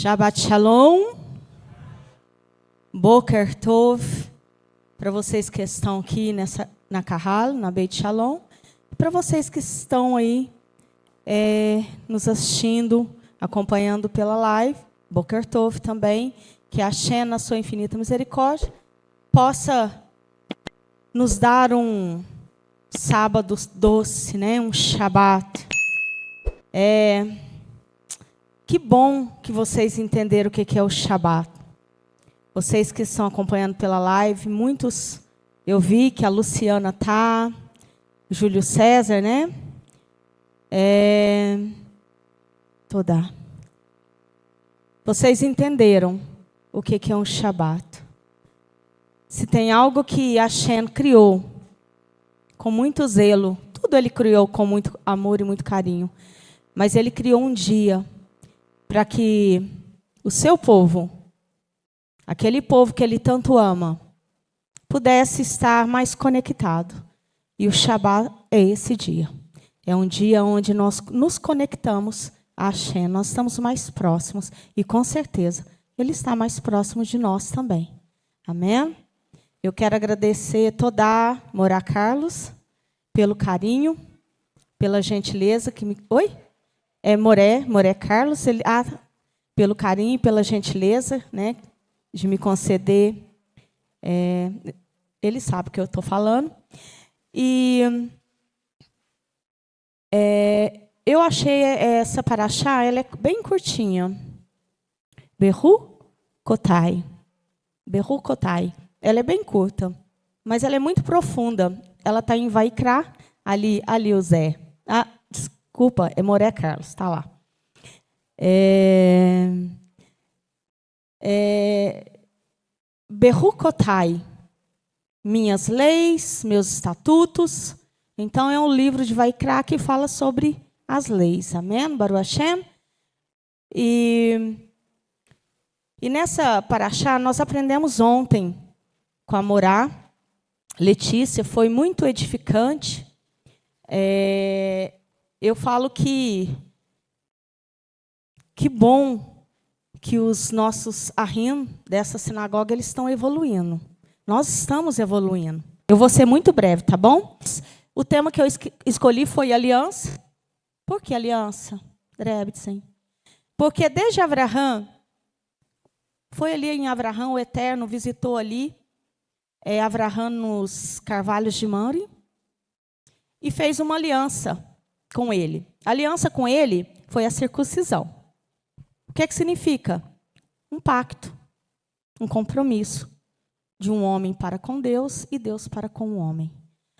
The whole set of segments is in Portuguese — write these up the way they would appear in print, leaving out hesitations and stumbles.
Shabbat Shalom, Boker Tov, para vocês que estão aqui na Kahal, na Beit Shalom, e para vocês que estão aí nos assistindo, acompanhando pela live, Boker Tov também, que a Hashem, na sua infinita misericórdia, possa nos dar um sábado doce, né? Um Shabbat. Que bom que vocês entenderam o que é o Shabbat. Vocês que estão acompanhando pela live, muitos, eu vi que a Luciana tá, Júlio César, né? Toda. Vocês entenderam o que é um Shabbat. Se tem algo que Hashem criou com muito zelo, tudo ele criou com muito amor e muito carinho, mas ele criou um dia para que o seu povo, aquele povo que ele tanto ama, pudesse estar mais conectado. E o Shabbat é esse dia. É um dia onde nós nos conectamos a Hashem, nós estamos mais próximos e com certeza ele está mais próximo de nós também. Amém? Eu quero agradecer toda Morá Carlos pelo carinho, pela gentileza que me... Oi? Moré Carlos, pelo carinho e pela gentileza, né, de me conceder. Ele sabe o que eu estou falando. E eu achei essa paraxá, ela é bem curtinha. Berru Kotai. Berru Kotai. Ela é bem curta, mas ela é muito profunda. Ela está em Vaikra, ali o Zé. Desculpa, é Moré Carlos, está lá. Berru Kotai. Minhas leis, meus estatutos. Então, é um livro de Vaikra que fala sobre as leis. Amém? Baruch Hashem. E nessa paraxá, nós aprendemos ontem com a Morá. Letícia, foi muito edificante. Eu falo que bom que os nossos ahim dessa sinagoga eles estão evoluindo. Nós estamos evoluindo. Eu vou ser muito breve, tá bom? O tema que eu escolhi foi aliança. Por que aliança? Drebsen. Porque desde Abraham, foi ali em Abraham, o Eterno visitou ali Abraham nos carvalhos de Mamre e fez uma aliança com ele. A aliança com ele foi a circuncisão. O que significa? Um pacto, um compromisso de um homem para com Deus e Deus para com o homem.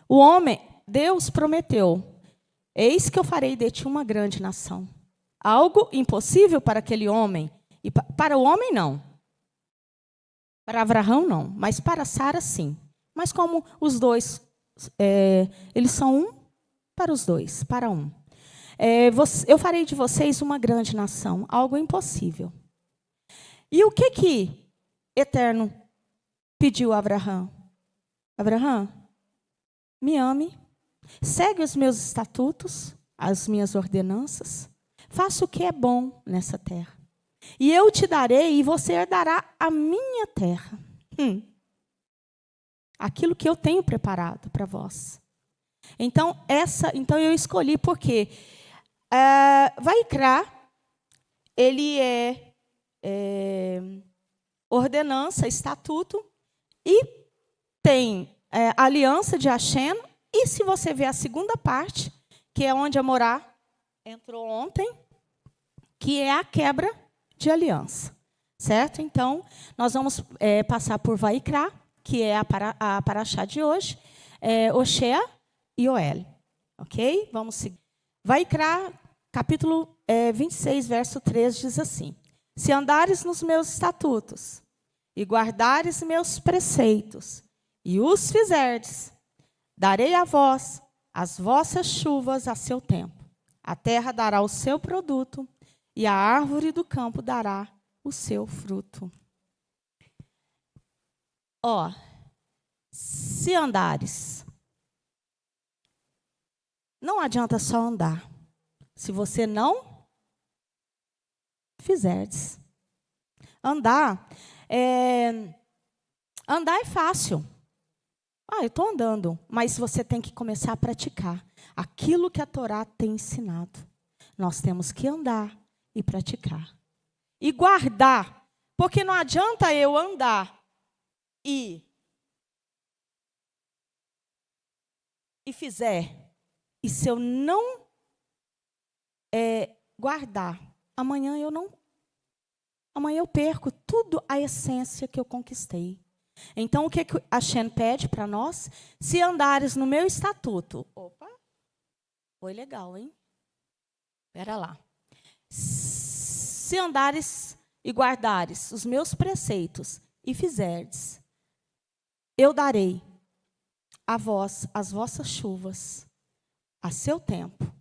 O homem, Deus prometeu, eis que eu farei de ti uma grande nação. Algo impossível para aquele homem, e para o homem não. Para Abraão, não, mas para Sara, sim. Mas como os dois, eles são um, para os dois, para um. Eu farei de vocês uma grande nação, algo impossível. E o que Eterno pediu a Abraão? Abraão, me ame, segue os meus estatutos, as minhas ordenanças, faça o que é bom nessa terra. E eu te darei, e você herdará a minha terra. Aquilo que eu tenho preparado para vós. Então eu escolhi porque Vaikra, ele é ordenança, estatuto, e tem aliança de Hashem. E se você ver a segunda parte, que é onde a Morá entrou ontem, que é a quebra de aliança, certo? Então, nós vamos passar por Vaikra, que é a paraxá de hoje, Oshea e Oel, ok? Vamos seguir. Vaikra, capítulo 26, verso 3, diz assim: se andares nos meus estatutos e guardares meus preceitos e os fizerdes, darei a vós as vossas chuvas a seu tempo. A terra dará o seu produto, e a árvore do campo dará o seu fruto. Se andares, não adianta só andar. Se você não fizerdes, Andar andar é fácil. Eu estou andando, mas você tem que começar a praticar aquilo que a Torá tem ensinado. Nós temos que andar e praticar. E guardar, porque não adianta eu andar e fizer, e se eu não guardar, amanhã eu perco tudo a essência que eu conquistei. Então, o que a Shen pede para nós? Se andares no meu estatuto. Opa, foi legal, hein? Espera lá. Se andares e guardares os meus preceitos e fizerdes, eu darei a vós as vossas chuvas a seu tempo.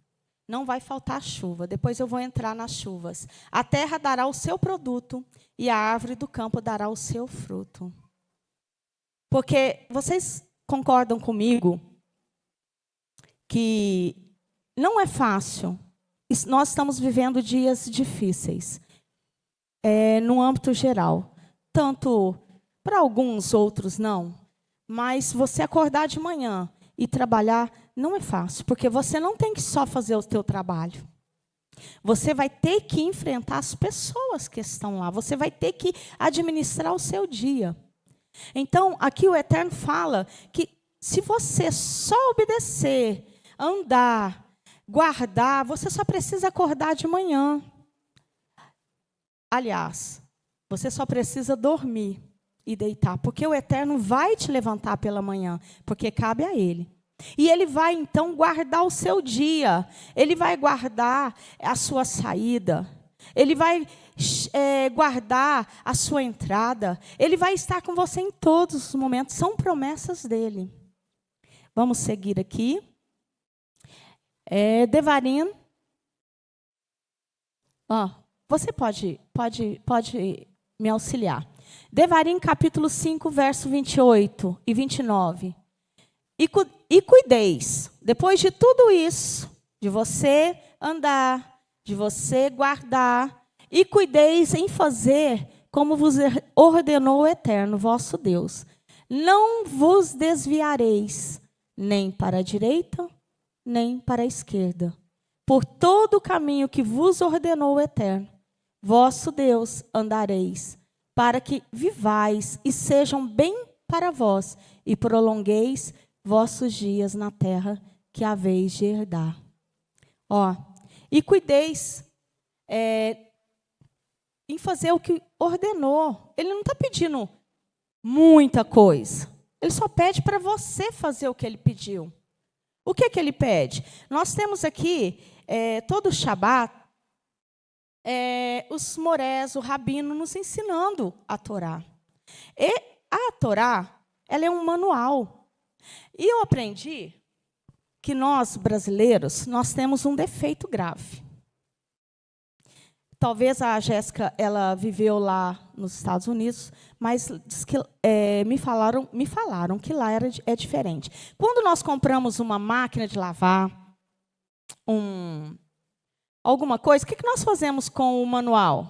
Não vai faltar chuva. Depois eu vou entrar nas chuvas. A terra dará o seu produto e a árvore do campo dará o seu fruto. Porque vocês concordam comigo que não é fácil. Nós estamos vivendo dias difíceis, no âmbito geral. Tanto para alguns, outros não. Mas você acordar de manhã e trabalhar não é fácil, porque você não tem que só fazer o teu trabalho. Você vai ter que enfrentar as pessoas que estão lá. Você vai ter que administrar o seu dia. Então, aqui o Eterno fala que se você só obedecer, andar, guardar, você só precisa acordar de manhã. Aliás, você só precisa dormir e deitar, porque o Eterno vai te levantar pela manhã, porque cabe a Ele. E Ele vai, então, guardar o seu dia. Ele vai guardar a sua saída. Ele vai guardar a sua entrada. Ele vai estar com você em todos os momentos. São promessas dele. Vamos seguir aqui. Devarim. Você pode me auxiliar. Devarim, capítulo 5, verso 28 e 29. E cuideis, depois de tudo isso, de você andar, de você guardar, e cuideis em fazer como vos ordenou o Eterno, vosso Deus. Não vos desviareis, nem para a direita, nem para a esquerda. Por todo o caminho que vos ordenou o Eterno, vosso Deus, andareis, para que vivais e sejam bem para vós, e prolongueis vossos dias na terra que haveis de herdar. E cuideis em fazer o que ordenou. Ele não está pedindo muita coisa. Ele só pede para você fazer o que ele pediu. O que ele pede? Nós temos aqui, todo o Shabat, os morés, o rabino, nos ensinando a Torá. E a Torá, ela é um manual. E eu aprendi que nós, brasileiros, nós temos um defeito grave. Talvez a Jéssica, ela viveu lá nos Estados Unidos, mas diz que, me falaram que lá é diferente. Quando nós compramos uma máquina de lavar, alguma coisa, o que nós fazemos com o manual?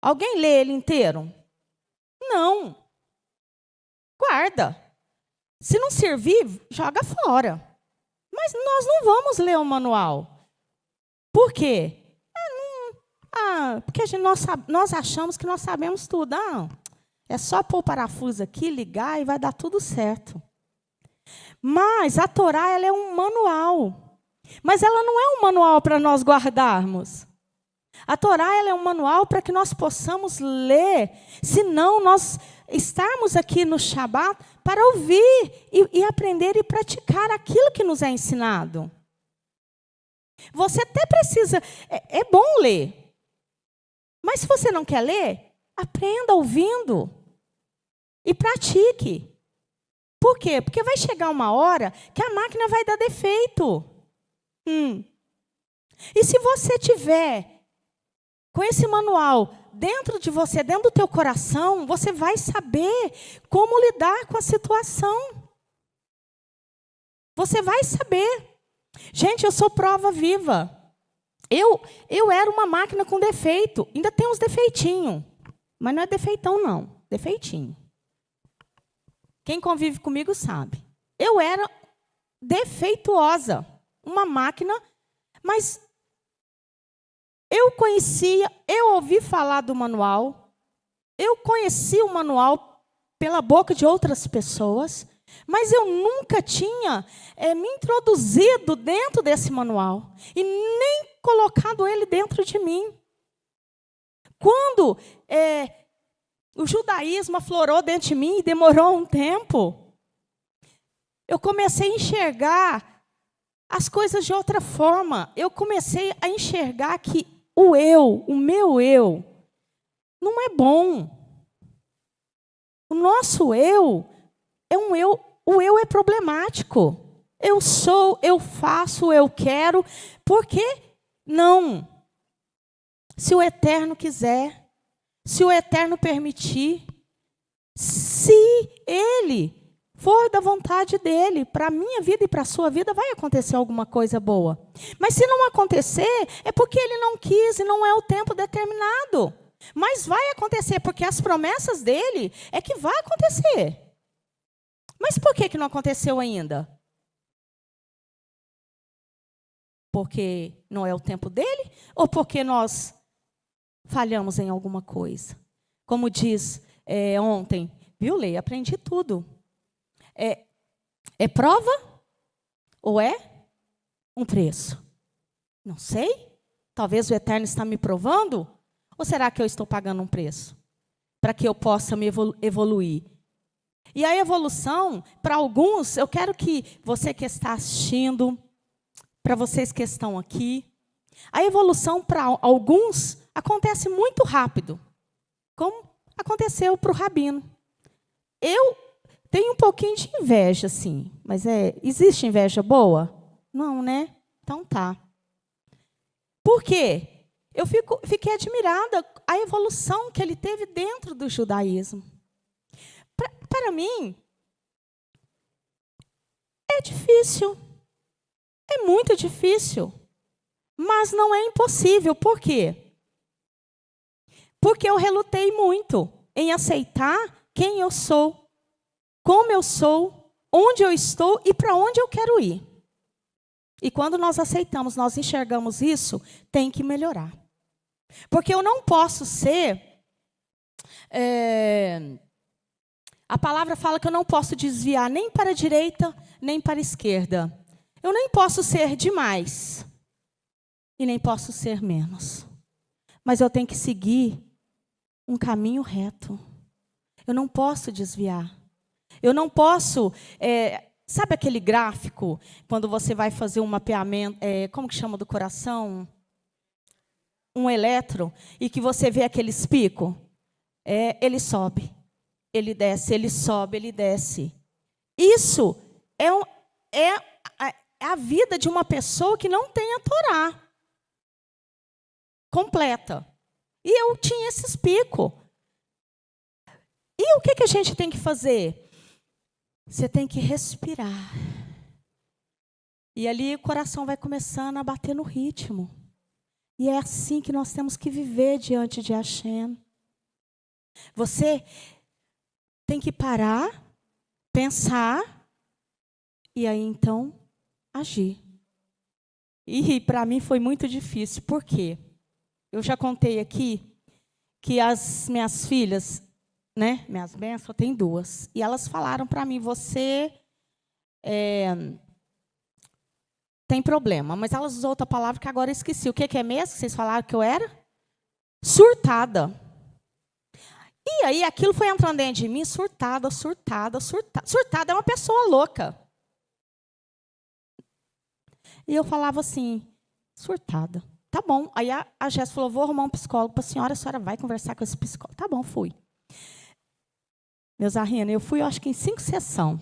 Alguém lê ele inteiro? Não. Guarda. Se não servir, joga fora. Mas nós não vamos ler o manual. Por quê? Porque nós achamos que nós sabemos tudo. É só pôr o parafuso aqui, ligar e vai dar tudo certo. Mas a Torá, ela é um manual. Mas ela não é um manual para nós guardarmos. A Torá, ela é um manual para que nós possamos ler. Senão, nós estarmos aqui no Shabat para ouvir e aprender e praticar aquilo que nos é ensinado. Você até precisa... É bom ler. Mas se você não quer ler, aprenda ouvindo e pratique. Por quê? Porque vai chegar uma hora que a máquina vai dar defeito. E se você tiver com esse manual dentro de você, dentro do teu coração, você vai saber como lidar com a situação. Você vai saber. Gente, eu sou prova viva. Eu era uma máquina com defeito. Ainda tem uns defeitinhos. Mas não é defeitão, não. Defeitinho. Quem convive comigo sabe. Eu era defeituosa. Uma máquina, mas eu conhecia, eu ouvi falar do manual, eu conhecia o manual pela boca de outras pessoas, mas eu nunca tinha me introduzido dentro desse manual e nem colocado ele dentro de mim. Quando o judaísmo aflorou dentro de mim e demorou um tempo, eu comecei a enxergar as coisas de outra forma. Eu comecei a enxergar que o meu eu, não é bom. O nosso eu é um eu, o eu é problemático. Eu sou, eu faço, eu quero. Por que não? Se o Eterno quiser, se o Eterno permitir, se Ele for da vontade dEle, para a minha vida e para a sua vida, vai acontecer alguma coisa boa. Mas se não acontecer, é porque Ele não quis e não é o tempo determinado. Mas vai acontecer, porque as promessas dEle é que vai acontecer. Mas por que não aconteceu ainda? Porque não é o tempo dEle? Ou porque nós falhamos em alguma coisa? Como diz ontem, viu, Lei? Aprendi tudo. É prova ou é um preço? Não sei. Talvez o Eterno está me provando. Ou será que eu estou pagando um preço? Para que eu possa me evoluir. E a evolução, para alguns, eu quero que você que está assistindo, para vocês que estão aqui, a evolução para alguns acontece muito rápido. Como aconteceu para o Rabino. Eu tenho um pouquinho de inveja, sim. Mas existe inveja boa? Não, né? Então tá. Por quê? Eu fiquei admirada a evolução que ele teve dentro do judaísmo. Para mim, é difícil. É muito difícil. Mas não é impossível. Por quê? Porque eu relutei muito em aceitar quem eu sou, como eu sou, onde eu estou e para onde eu quero ir. E quando nós aceitamos, nós enxergamos isso, tem que melhorar. Porque eu não posso ser... a palavra fala que eu não posso desviar nem para a direita, nem para a esquerda. Eu nem posso ser demais. E nem posso ser menos. Mas eu tenho que seguir um caminho reto. Eu não posso desviar. Eu não posso... sabe aquele gráfico, quando você vai fazer um mapeamento, como que chama do coração? Um eletro, e que você vê aqueles picos? Ele sobe, ele desce, ele sobe, ele desce. Isso é a vida de uma pessoa que não tem a Torá completa. E eu tinha esses picos. E o que a gente tem que fazer? Você tem que respirar. E ali o coração vai começando a bater no ritmo. E é assim que nós temos que viver diante de Hashem. Você tem que parar, pensar, e aí então agir. E para mim foi muito difícil. Por quê? Eu já contei aqui que as minhas filhas... né? Minhas bênçãos, eu tenho duas. E elas falaram para mim, você tem problema. Mas elas usou outra palavra que agora eu esqueci. O que é mesmo que vocês falaram que eu era? Surtada. E aí aquilo foi entrando dentro de mim, surtada. Surtada é uma pessoa louca. E eu falava assim, surtada. Tá bom. Aí a Jéssica falou, vou arrumar um psicólogo para a senhora vai conversar com esse psicólogo. Tá bom, fui. Meus Arriana, eu fui, eu acho que em 5 sessões.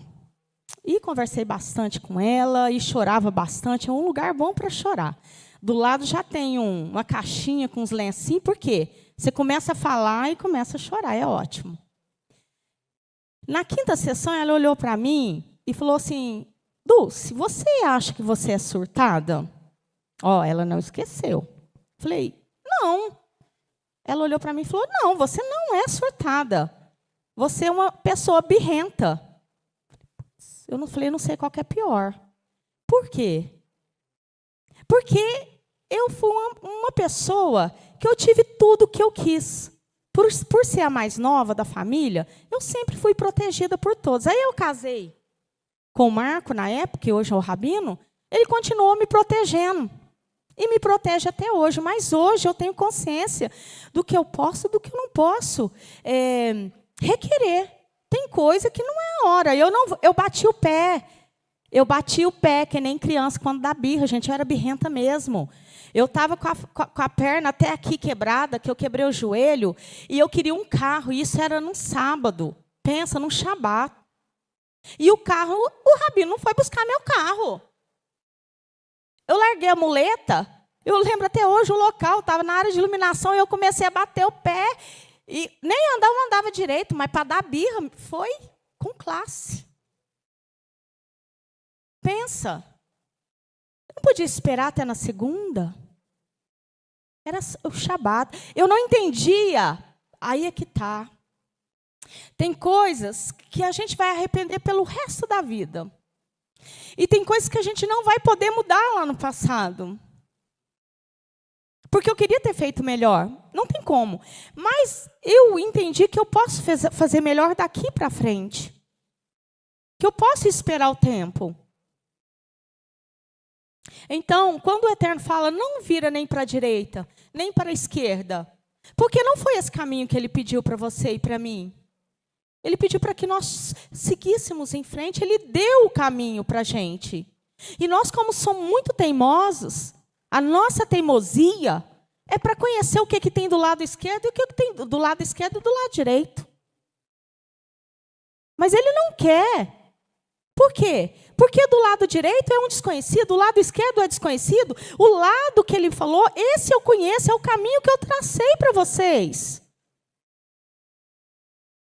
E conversei bastante com ela, e chorava bastante. É um lugar bom para chorar. Do lado já tem uma caixinha com uns lencinhos, por quê? Você começa a falar e começa a chorar, é ótimo. Na 5ª sessão, ela olhou para mim e falou assim, Dulce, você acha que você é surtada? Ela não esqueceu. Falei, não. Ela olhou para mim e falou, não, você não é surtada. Você é uma pessoa birrenta. Eu não falei, não sei qual que é pior. Por quê? Porque eu fui uma pessoa que eu tive tudo o que eu quis. Por ser a mais nova da família, eu sempre fui protegida por todos. Aí eu casei com o Marco, na época, que hoje é o Rabino, ele continuou me protegendo. E me protege até hoje. Mas hoje eu tenho consciência do que eu posso e do que eu não posso requerer. Tem coisa que não é a hora. Eu bati o pé. Eu bati o pé, que nem criança, quando dá birra. Gente, eu era birrenta mesmo. Eu estava com a perna até aqui quebrada, que eu quebrei o joelho, e eu queria um carro. E isso era num sábado. Pensa, num shabat. E o Rabino não foi buscar meu carro. Eu larguei a muleta, eu lembro até hoje o local, estava na área de iluminação, e eu comecei a bater o pé, e nem andava direito, mas para dar birra, foi com classe. Pensa, eu não podia esperar até na segunda. Era o shabat. Eu não entendia. Aí é que está. Tem coisas que a gente vai arrepender pelo resto da vida. E tem coisas que a gente não vai poder mudar lá no passado. Porque eu queria ter feito melhor. Não tem como. Mas eu entendi que eu posso fazer melhor daqui para frente. Que eu posso esperar o tempo. Então, quando o Eterno fala, não vira nem para a direita, nem para a esquerda. Porque não foi esse caminho que Ele pediu para você e para mim. Ele pediu para que nós seguíssemos em frente. Ele deu o caminho para a gente. E nós, como somos muito teimosos, a nossa teimosia é para conhecer o que tem do lado esquerdo e o que tem do lado esquerdo e do lado direito. Mas Ele não quer. Por quê? Porque do lado direito é um desconhecido, do lado esquerdo é desconhecido. O lado que Ele falou, esse eu conheço, é o caminho que eu tracei para vocês.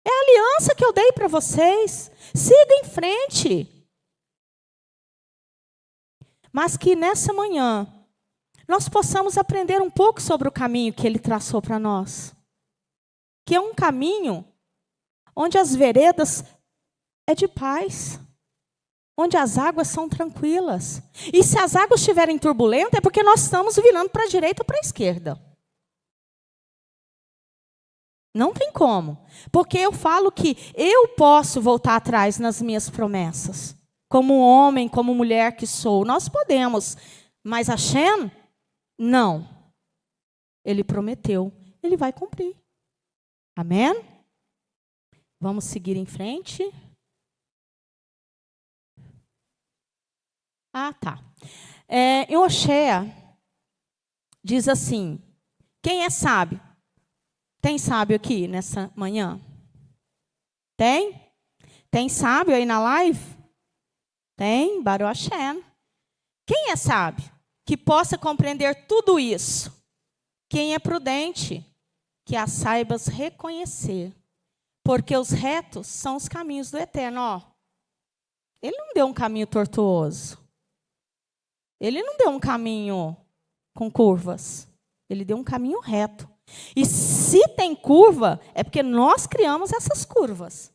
É a aliança que eu dei para vocês. Siga em frente. Mas que nessa manhã nós possamos aprender um pouco sobre o caminho que Ele traçou para nós. Que é um caminho onde as veredas é de paz. Onde as águas são tranquilas. E se as águas estiverem turbulentas, é porque nós estamos virando para a direita ou para a esquerda. Não tem como. Porque eu falo que eu posso voltar atrás nas minhas promessas. Como homem, como mulher que sou. Nós podemos. Mas Hashem, não. Ele prometeu. Ele vai cumprir. Amém? Vamos seguir em frente. Tá. Em Oséias, diz assim, quem é sábio? Tem sábio aqui nessa manhã? Tem? Tem sábio aí na live? Tem, Baruch Hashem. Quem é sábio? Que possa compreender tudo isso. Quem é prudente? Que a saibas reconhecer. Porque os retos são os caminhos do Eterno. Ele não deu um caminho tortuoso. Ele não deu um caminho com curvas. Ele deu um caminho reto. E se tem curva, é porque nós criamos essas curvas.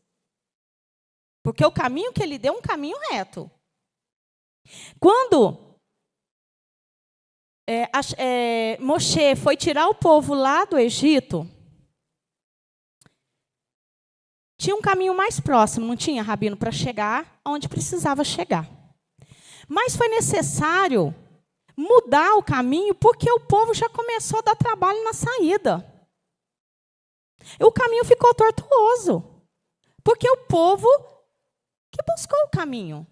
Porque o caminho que ele deu é um caminho reto. Quando Moshe foi tirar o povo lá do Egito, tinha um caminho mais próximo, não tinha, Rabino, para chegar onde precisava chegar. Mas foi necessário mudar o caminho, porque o povo já começou a dar trabalho na saída. O caminho ficou tortuoso, porque o povo que buscou o caminho.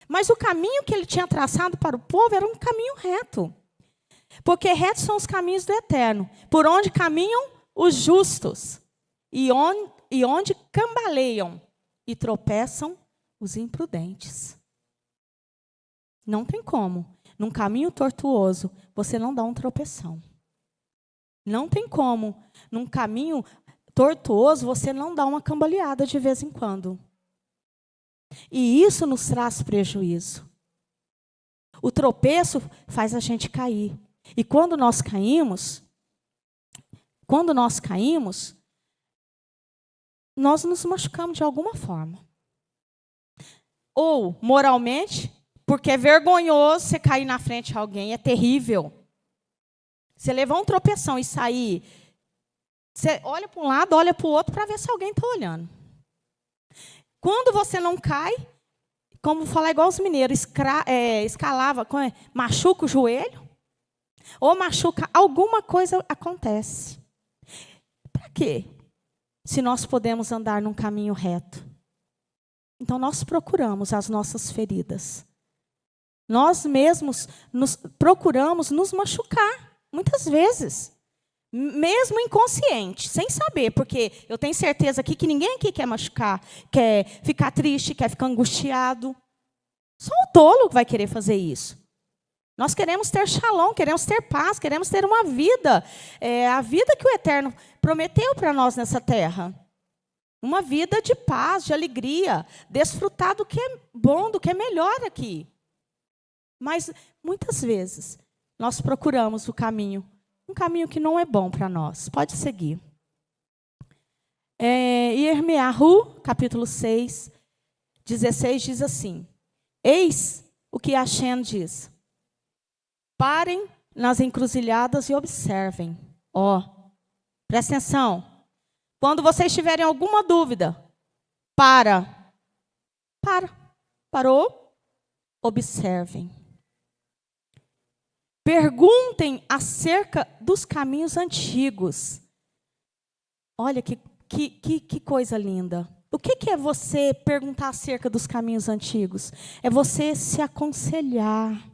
Mas o caminho que ele tinha traçado para o povo era um caminho reto. Porque retos são os caminhos do Eterno, por onde caminham os justos, e onde cambaleiam e tropeçam os imprudentes. Não tem como. Num caminho tortuoso, você não dá um tropeção. Não tem como. Num caminho tortuoso, você não dá uma cambaleada de vez em quando. E isso nos traz prejuízo. O tropeço faz a gente cair. E quando nós caímos, nós nos machucamos de alguma forma. Ou moralmente, porque é vergonhoso você cair na frente de alguém, é terrível. Você levar um tropeção e sair, você olha para um lado, olha para o outro para ver se alguém está olhando. Quando você não cai, como falar igual os mineiros, escalava, machuca o joelho, ou machuca, alguma coisa acontece. Para quê? Se nós podemos andar num caminho reto. Então, nós procuramos as nossas feridas. Nós mesmos procuramos nos machucar, muitas vezes. Mesmo inconsciente, sem saber, porque eu tenho certeza aqui que ninguém aqui quer machucar, quer ficar triste, quer ficar angustiado. Só o tolo vai querer fazer isso. Nós queremos ter shalom, queremos ter paz, queremos ter uma vida, a vida que o Eterno prometeu para nós nessa terra. Uma vida de paz, de alegria, desfrutar do que é bom, do que é melhor aqui. Mas, muitas vezes, nós procuramos o caminho, um caminho que não é bom para nós. Pode seguir. Irmiyahu, capítulo 6, 16, diz assim: Eis o que Hashem diz. Parem nas encruzilhadas e observem. Presta atenção. Quando vocês tiverem alguma dúvida, parou, observem. Perguntem acerca dos caminhos antigos. Olha que coisa linda. O que é você perguntar acerca dos caminhos antigos? É você se aconselhar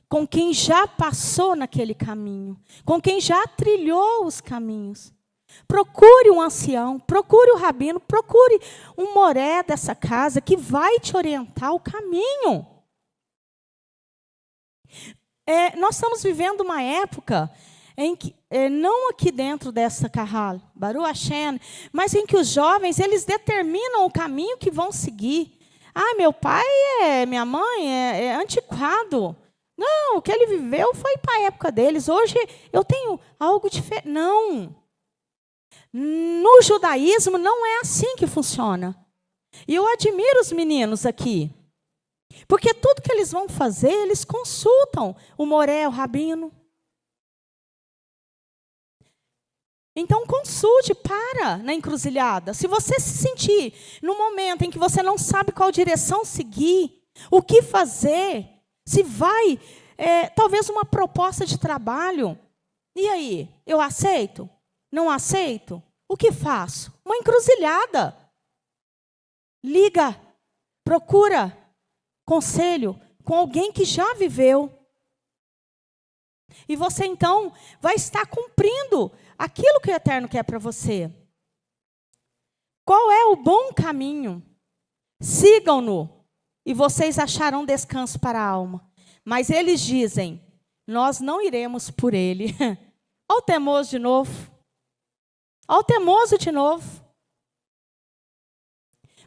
com quem já passou naquele caminho, com quem já trilhou os caminhos. Procure um ancião, procure o rabino, procure um moré dessa casa que vai te orientar o caminho. Nós estamos vivendo uma época em que, não aqui dentro dessa Kahal, Baruch Hashem, mas em que os jovens, eles determinam o caminho que vão seguir. Meu pai, minha mãe é antiquado. Não, o que ele viveu foi para a época deles. Hoje eu tenho algo diferente. Não. No judaísmo não é assim que funciona. E eu admiro os meninos aqui. Porque tudo que eles vão fazer, eles consultam o moré, o rabino. Então consulte, para na encruzilhada. Se você se sentir no momento em que você não sabe qual direção seguir, o que fazer, se vai, talvez uma proposta de trabalho. E aí, eu aceito? Não aceito? O que faço? Uma encruzilhada. Liga, procura conselho com alguém que já viveu. E você, então, vai estar cumprindo aquilo que o Eterno quer para você. Qual é o bom caminho? Sigam-no, e vocês acharão descanso para a alma. Mas eles dizem, nós não iremos por ele. Olha o teimoso de novo. Olha o teimoso de novo.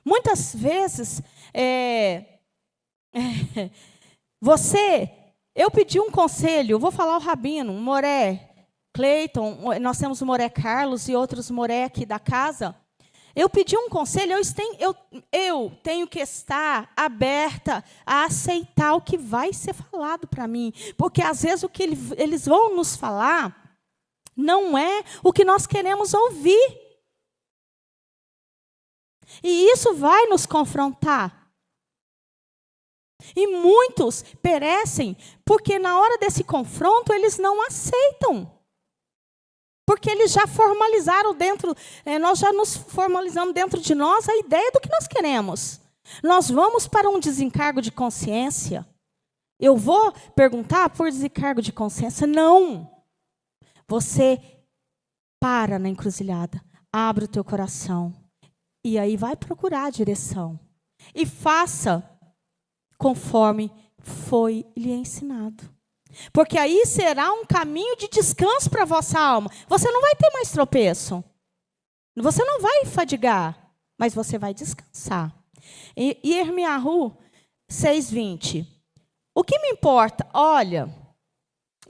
Muitas vezes, eu pedi um conselho, eu vou falar o rabino, um moré, Cleiton, nós temos o moré Carlos e outros moré aqui da casa. Eu pedi um conselho, eu tenho que estar aberta a aceitar o que vai ser falado para mim. Porque, às vezes, o que eles vão nos falar não é o que nós queremos ouvir. E isso vai nos confrontar. E muitos perecem porque, na hora desse confronto, eles não aceitam. Porque eles já formalizaram nós já nos formalizamos dentro de nós a ideia do que nós queremos. Nós vamos para um desencargo de consciência. Eu vou perguntar por desencargo de consciência? Não. Você para na encruzilhada, abre o teu coração e aí vai procurar a direção. E faça conforme foi lhe ensinado. Porque aí será um caminho de descanso para a vossa alma. Você não vai ter mais tropeço. Você não vai fadigar, mas você vai descansar. E Irmiyahu 6:20. O que me importa? Olha,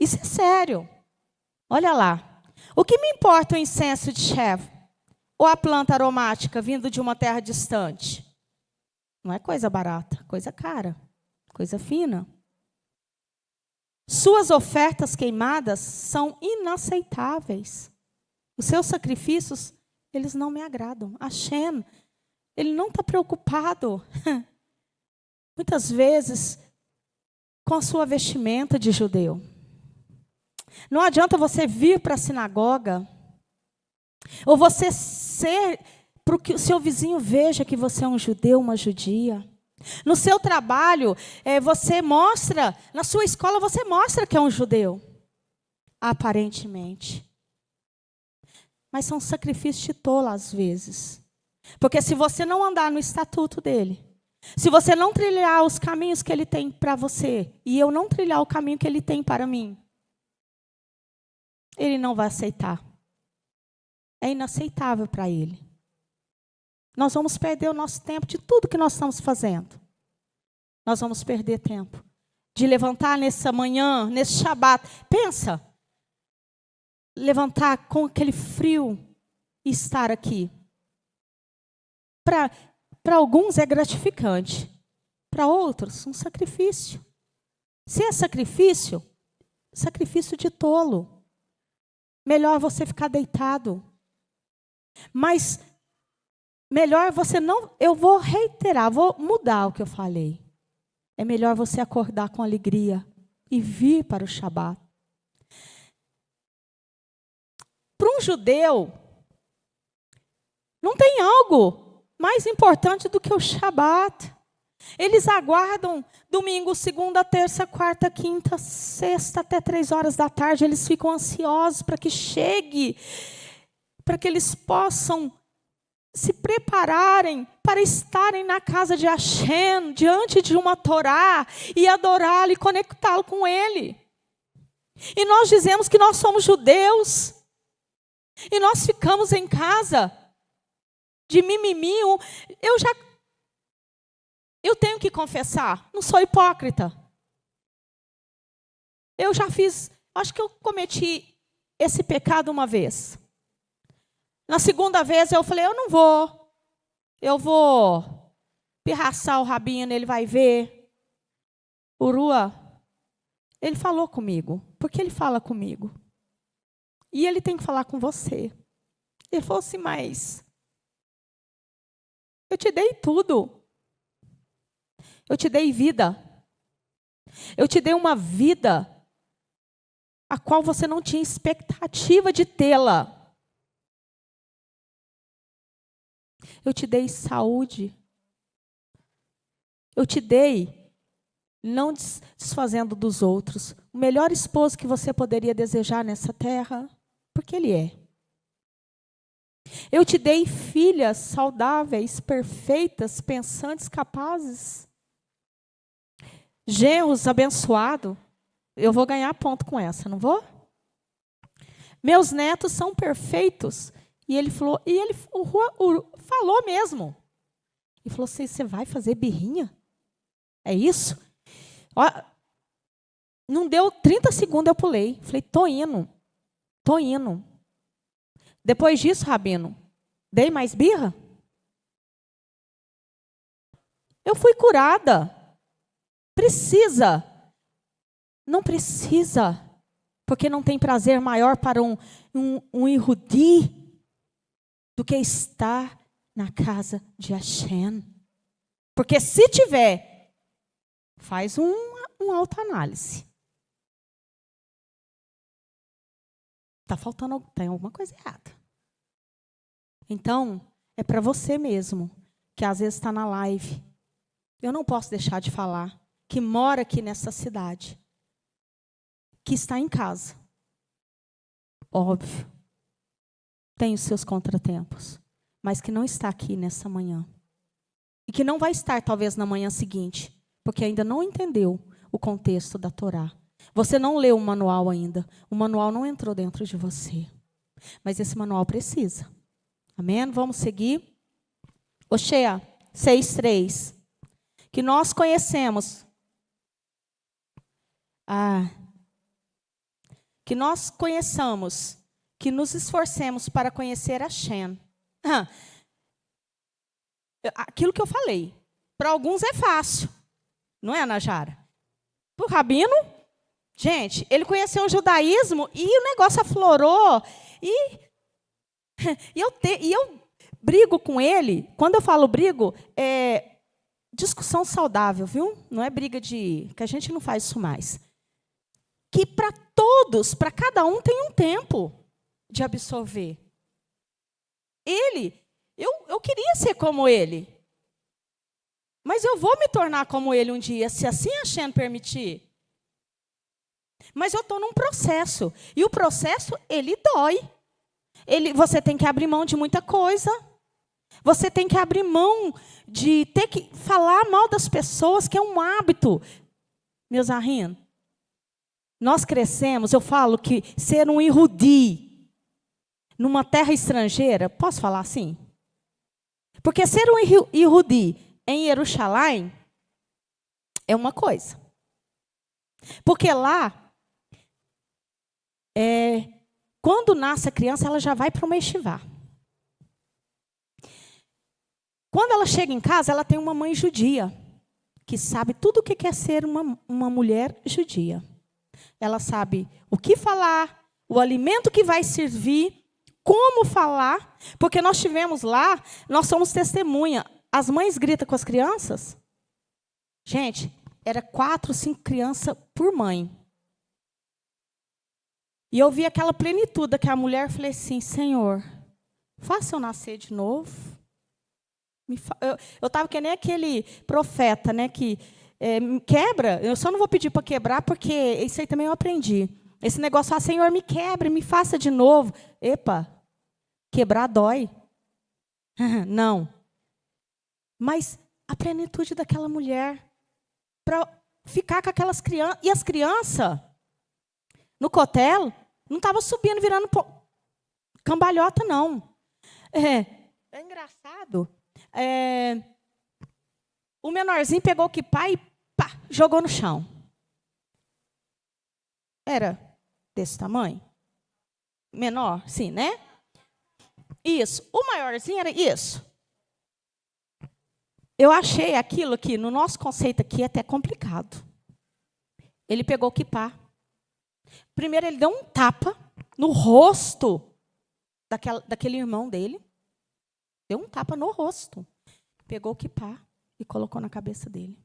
Isso é sério. Olha lá. O que me importa o incenso de chefe ou a planta aromática vindo de uma terra distante? Não é coisa barata, coisa cara, coisa fina. Suas ofertas queimadas são inaceitáveis. Os seus sacrifícios, eles não me agradam. Hashem, ele não está preocupado, muitas vezes, com a sua vestimenta de judeu. Não adianta você vir para a sinagoga, ou você ser, para que o seu vizinho veja que você é um judeu, uma judia. No seu trabalho, você mostra, na sua escola, você mostra que é um judeu. Aparentemente. Mas são sacrifícios de tolo, às vezes. Porque se você não andar no estatuto dele, se você não trilhar os caminhos que ele tem para você, e eu não trilhar o caminho que ele tem para mim, ele não vai aceitar. É inaceitável para ele. Nós vamos perder o nosso tempo de tudo que nós estamos fazendo. Nós vamos perder tempo de levantar nessa manhã, nesse Shabat. Pensa, levantar com aquele frio e estar aqui. Para alguns é gratificante, para outros um sacrifício. Se é sacrifício, sacrifício de tolo. Melhor você ficar deitado. Mas melhor você não... Eu vou reiterar, vou mudar o que eu falei. É melhor você acordar com alegria e vir para o Shabat. Para um judeu, não tem algo mais importante do que o Shabat. Eles aguardam domingo, segunda, terça, quarta, quinta, sexta, até 3 horas da tarde. Eles ficam ansiosos para que chegue, para que eles possam se prepararem para estarem na casa de Hashem, diante de uma Torá, e adorá-lo e conectá-lo com ele. E nós dizemos que nós somos judeus, e nós ficamos em casa de mimimi. Eu tenho que confessar, não sou hipócrita. Eu já fiz, acho que eu cometi esse pecado uma vez. Na segunda vez eu falei, eu vou pirraçar o rabino, ele vai ver. O Rua, ele falou comigo, porque ele fala comigo. E ele tem que falar com você. Ele falou assim, mas eu te dei tudo. Eu te dei vida. Eu te dei uma vida a qual você não tinha expectativa de tê-la. Eu te dei saúde. Eu te dei, não desfazendo dos outros, o melhor esposo que você poderia desejar nessa terra, porque ele é. Eu te dei filhas saudáveis, perfeitas, pensantes, capazes. Genros abençoados. Eu vou ganhar ponto com essa, não vou? Meus netos são perfeitos. E ele falou, falou mesmo. Ele falou assim, você vai fazer birrinha? É isso? Ó, não deu 30 segundos, eu pulei. Falei, tô indo. Depois disso, Rabino, dei mais birra? Eu fui curada. Precisa. Não precisa. Porque não tem prazer maior para um Yehudi do que estar na casa de Hashem. Porque se tiver, faz uma autoanálise. Está faltando, tem alguma coisa errada. Então, é para você mesmo, que às vezes está na live. Eu não posso deixar de falar, que mora aqui nessa cidade, que está em casa. Óbvio. Tem os seus contratempos, mas que não está aqui nessa manhã. E que não vai estar, talvez, na manhã seguinte, porque ainda não entendeu o contexto da Torá. Você não leu o manual ainda. O manual não entrou dentro de você. Mas esse manual precisa. Amém? Vamos seguir. Oshea 6:3. Que nós conhecemos. que nós conheçamos, que nos esforcemos para conhecer a Shem. Aquilo que eu falei, para alguns é fácil, não é, Najara? Para o Rabino, gente, ele conheceu o judaísmo e o negócio aflorou. E eu brigo com ele. Quando eu falo brigo, é discussão saudável, viu? Não é briga que a gente não faz isso mais. Que para todos, para cada um, tem um tempo de absorver. Eu queria ser como ele. Mas eu vou me tornar como ele um dia, se assim a Shem permitir. Mas eu estou num processo. E o processo, ele dói. Você tem que abrir mão de muita coisa. Você tem que abrir mão de ter que falar mal das pessoas, que é um hábito. Meus arrinhos, nós crescemos, eu falo que ser um irudi numa terra estrangeira, posso falar assim? Porque ser um irudi em Jerusalém é uma coisa. Porque lá, quando nasce a criança, ela já vai para uma yeshivá. Quando ela chega em casa, ela tem uma mãe judia, que sabe tudo o que é ser uma mulher judia. Ela sabe o que falar, o alimento que vai servir, como falar, porque nós tivemos lá, nós somos testemunha. As mães gritam com as crianças. Gente, era 4, 5 crianças por mãe. E eu vi aquela plenitude que a mulher, falei assim, Senhor, faça eu nascer de novo. Eu estava que nem aquele profeta, né, que quebra. Eu só não vou pedir para quebrar, porque isso aí também eu aprendi. Esse negócio, Senhor, me quebre, me faça de novo. Epa, quebrar dói. Não. Mas a plenitude daquela mulher, para ficar com aquelas crianças. E as crianças, no cotelo, não estavam subindo, virando cambalhota, não. É engraçado. O menorzinho pegou o quipá e pá, jogou no chão. Era desse tamanho? Menor, sim, né? Isso. O maiorzinho era isso. Eu achei aquilo aqui, no nosso conceito aqui, até complicado. Ele pegou o quipá. Primeiro, ele deu um tapa no rosto daquele irmão dele. Deu um tapa no rosto. Pegou o quipá e colocou na cabeça dele.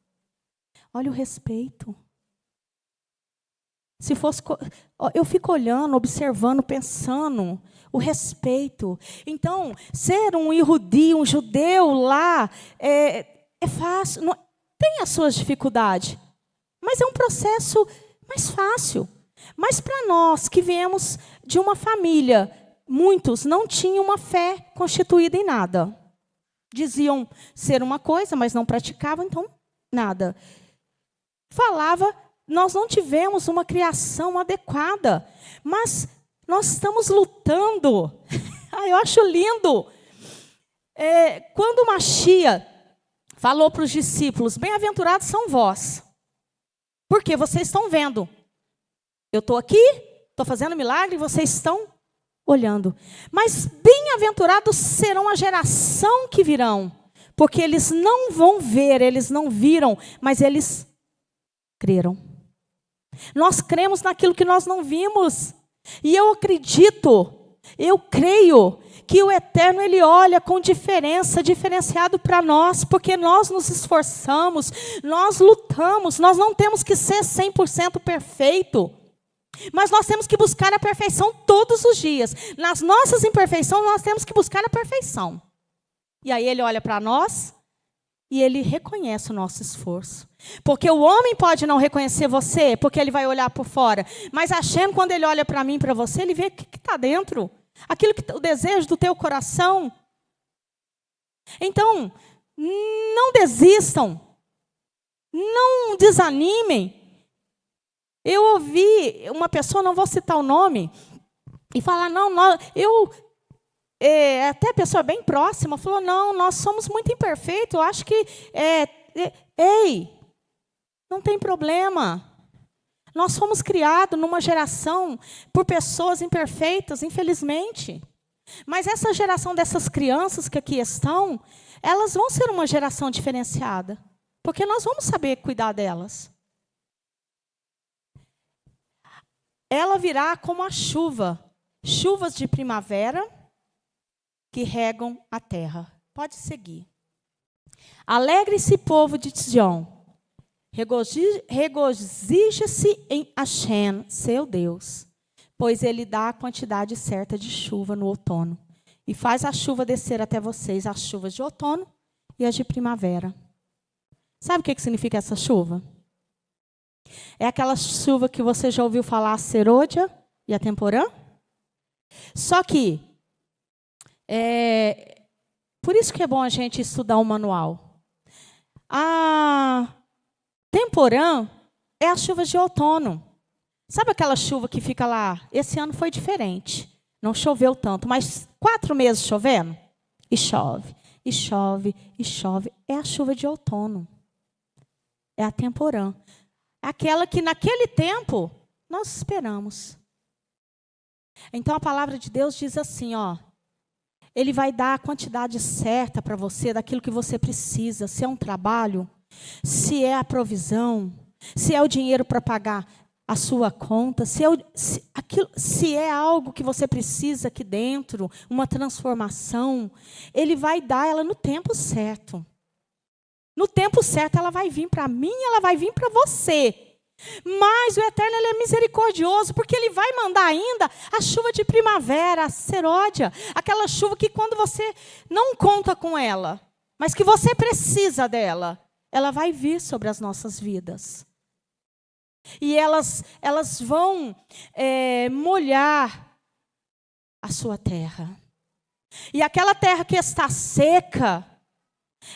Olha o respeito. Se fosse, eu fico olhando, observando, pensando, o respeito. Então, ser um irudi, um judeu lá, é fácil. Não, tem as suas dificuldades, mas é um processo mais fácil. Mas para nós que viemos de uma família, muitos não tinham uma fé constituída em nada. Diziam ser uma coisa, mas não praticavam, então nada. Falava, nós não tivemos uma criação adequada, mas nós estamos lutando. Eu acho lindo. Quando o Machia falou para os discípulos, bem-aventurados são vós, porque vocês estão vendo. Eu estou aqui, estou fazendo milagre, vocês estão olhando. Mas bem-aventurados serão a geração que virão, porque eles não vão ver, eles não viram, mas eles creram. Nós cremos naquilo que nós não vimos. E eu acredito, eu creio que o Eterno, Ele olha com diferenciado para nós, porque nós nos esforçamos, nós lutamos, nós não temos que ser 100% perfeito. Mas nós temos que buscar a perfeição todos os dias. Nas nossas imperfeições, nós temos que buscar a perfeição. E aí Ele olha para nós e Ele reconhece o nosso esforço. Porque o homem pode não reconhecer você, porque ele vai olhar por fora. Mas a Shem, quando Ele olha para mim e para você, Ele vê o que está dentro. O desejo do teu coração. Então, não desistam. Não desanimem. Eu ouvi uma pessoa, não vou citar o nome, e falar, até a pessoa bem próxima, falou, não, nós somos muito imperfeitos, eu acho que, ei, não tem problema. Nós fomos criados numa geração por pessoas imperfeitas, infelizmente. Mas essa geração dessas crianças que aqui estão, elas vão ser uma geração diferenciada. Porque nós vamos saber cuidar delas. Ela virá como a chuva. Chuvas de primavera que regam a terra. Pode seguir. Alegre-se, povo de Sião. Regozije-se em Hashem, seu Deus. Pois ele dá a quantidade certa de chuva no outono. E faz a chuva descer até vocês, as chuvas de outono e as de primavera. Sabe o que significa essa chuva? É aquela chuva que você já ouviu falar, a serôdia e a temporã? Só que, por isso que é bom a gente estudar o manual. A temporã é a chuva de outono. Sabe aquela chuva que fica lá? Esse ano foi diferente. Não choveu tanto, mas 4 meses chovendo? E chove, e chove, e chove. É a chuva de outono. É a temporã. Aquela que naquele tempo nós esperamos. Então a palavra de Deus diz assim, ó. Ele vai dar a quantidade certa para você daquilo que você precisa. Se é um trabalho, se é a provisão, se é o dinheiro para pagar a sua conta, se é algo que você precisa aqui dentro, uma transformação, ele vai dar ela no tempo certo. No tempo certo ela vai vir para mim, ela vai vir para você. Mas o Eterno, ele é misericordioso, porque ele vai mandar ainda a chuva de primavera, a seródia, aquela chuva que quando você não conta com ela, mas que você precisa dela, ela vai vir sobre as nossas vidas. E elas vão molhar a sua terra. E aquela terra que está seca,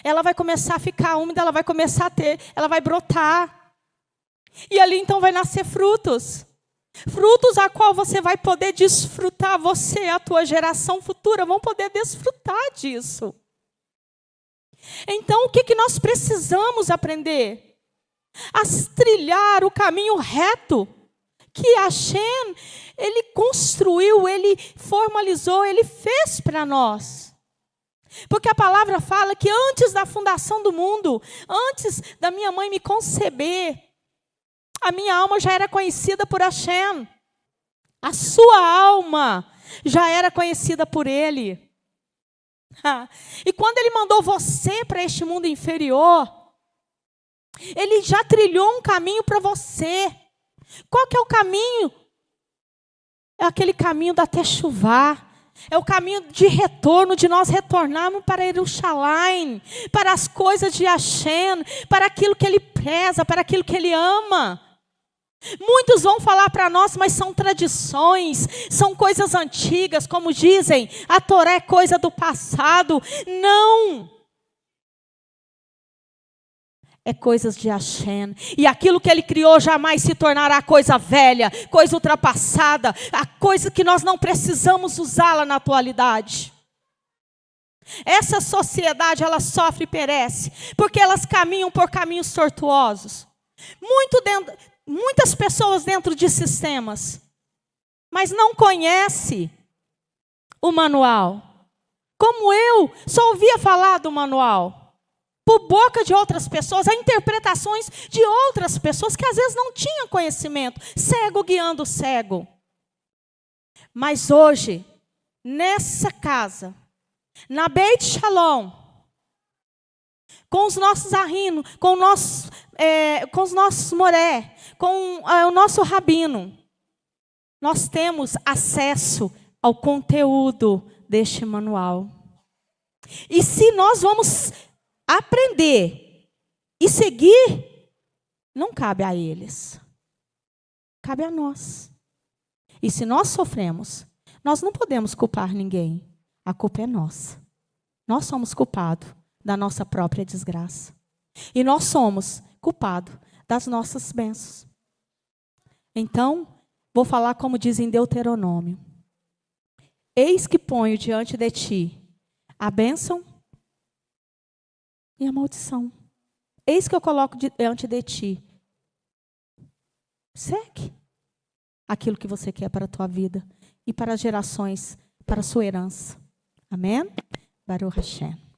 ela vai começar a ficar úmida, ela vai começar ela vai brotar. E ali então vai nascer frutos. Frutos a qual você vai poder desfrutar, você e a tua geração futura vão poder desfrutar disso. Então o que nós precisamos aprender? A trilhar o caminho reto que Hashem, ele construiu, ele formalizou, ele fez para nós. Porque a palavra fala que antes da fundação do mundo, antes da minha mãe me conceber, a minha alma já era conhecida por Hashem. A sua alma já era conhecida por Ele. E quando Ele mandou você para este mundo inferior, Ele já trilhou um caminho para você. Qual que é o caminho? É aquele caminho da Techuvá. É o caminho de retorno, de nós retornarmos para Jerusalém, para as coisas de Hashem, para aquilo que Ele preza, para aquilo que Ele ama. Muitos vão falar para nós, mas são tradições, são coisas antigas, como dizem, a Torá é coisa do passado. Não! É coisas de Hashem. E aquilo que Ele criou jamais se tornará coisa velha, coisa ultrapassada, a coisa que nós não precisamos usá-la na atualidade. Essa sociedade, ela sofre e perece, porque elas caminham por caminhos tortuosos. Muitas pessoas dentro de sistemas, mas não conhecem o manual. Como eu só ouvia falar do manual. Por boca de outras pessoas, a interpretações de outras pessoas que às vezes não tinham conhecimento. Cego guiando cego. Mas hoje, nessa casa, na Beit Shalom, com os nossos arrinos, com os nossos moré, com o nosso rabino, nós temos acesso ao conteúdo deste manual. E se nós vamos aprender e seguir, não cabe a eles. Cabe a nós. E se nós sofremos, nós não podemos culpar ninguém. A culpa é nossa. Nós somos culpados da nossa própria desgraça. E nós somos culpados das nossas bênçãos. Então, vou falar como diz em Deuteronômio. Eis que ponho diante de ti a bênção e a maldição. Eis que eu coloco diante de ti Segue aquilo que você quer para a tua vida e para as gerações, para a sua herança. Amém? Baruch Hashem.